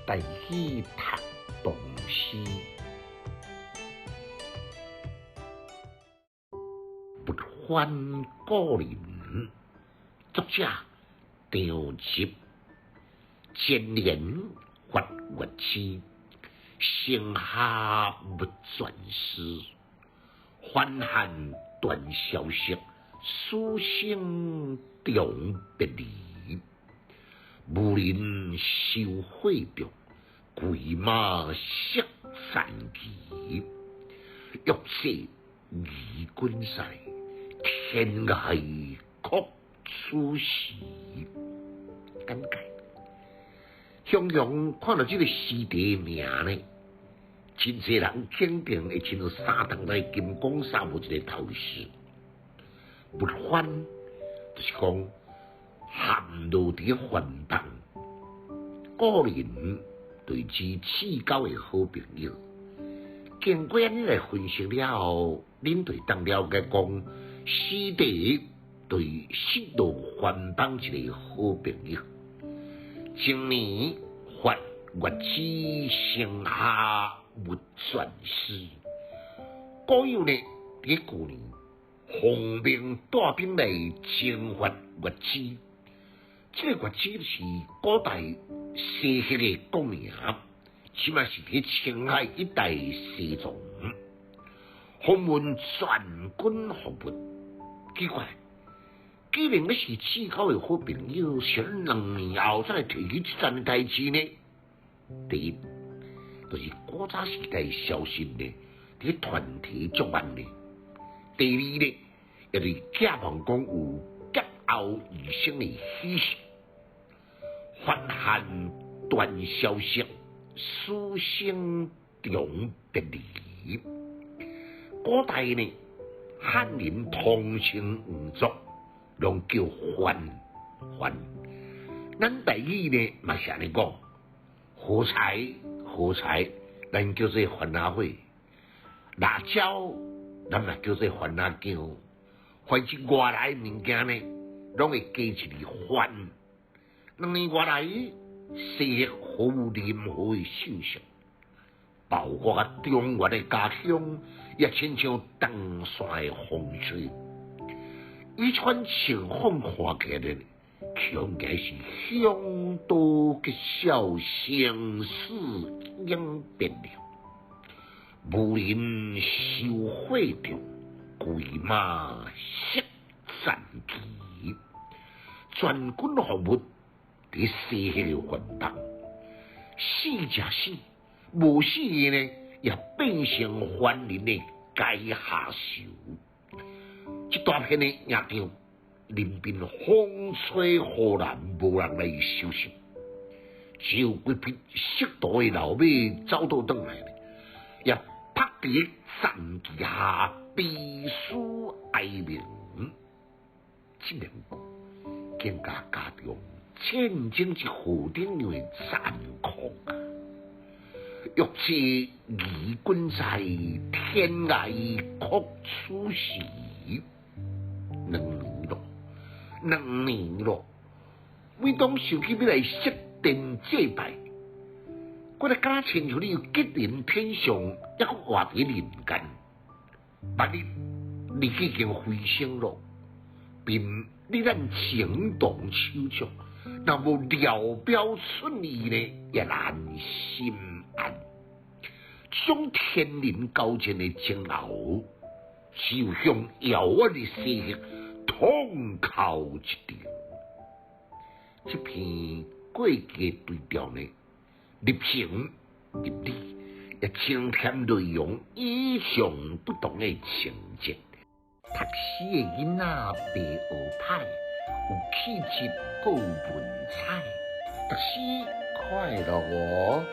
带去读唐诗，不欢故人。作者张籍。前年发月期，盛夏不转诗。欢喊断消息，书声中别离。无人收火烛，归马色残旗。欲说疑君在，天涯曲此时。感慨。雄雄看到这个诗题名呢，真侪人肯定会亲像三当来金光沙无一个头诗。不欢就是讲含露伫欢放，故人对之至交的好朋友。经过安尼来分析了后，恁就当了解讲诗题对失落欢放一个好朋友。今年发月期，盛夏勿转诗。古有呢，伫旧年奉命带兵来征发月期，这个月期是古代西域的国名，起码是伫青海一带西藏。访问全军服务，奇怪。既然我是至交的好朋友，想2年后才来提起这件代志呢？第一，就是古早时代消息呢，伫团体作案呢；第二呢，也是假望讲有劫后余生的喜事。欢喊断消息，书声中别离。古代呢，汉人通称五族。拢叫欢，咱台语呢嘛是安尼讲，好彩，咱叫做欢乐会；辣椒，咱嘛叫做欢乐酱。凡是外来物件呢，拢会加一个欢。2年外来，西域毫无任何的秀色，包括中原的家乡，也亲像东山的风吹。以川情况看起来，应该是相当嘅笑相思应变了。无人收火烛，归马色残旗。全军服务伫西域嘅环动，死者死，无死嘅呢，也变成凡人嘅阶下囚。一大片的野场，林边风吹雨淋，无人来收拾。只有几匹识途的老马走到转来，也趴伫残旗下，悲思哀鸣。这两个更加加重战争之火顶上的残酷啊！欲知疑君在，天涯曲此时。2年咯，每当想起要来设殿祭拜，我哋敢亲像你有吉人天上，一个活伫人间。别日你已经飞升咯，并你咱情动手足，若无聊表顺意呢，也难心安。这种天人交战的煎熬，只有向遥远的西域痛哭一场。这篇过节对调呢，入情入理，也增添内容意想不同的情节。读诗的囡仔白学派，有气质，还有文采。读诗快乐哦！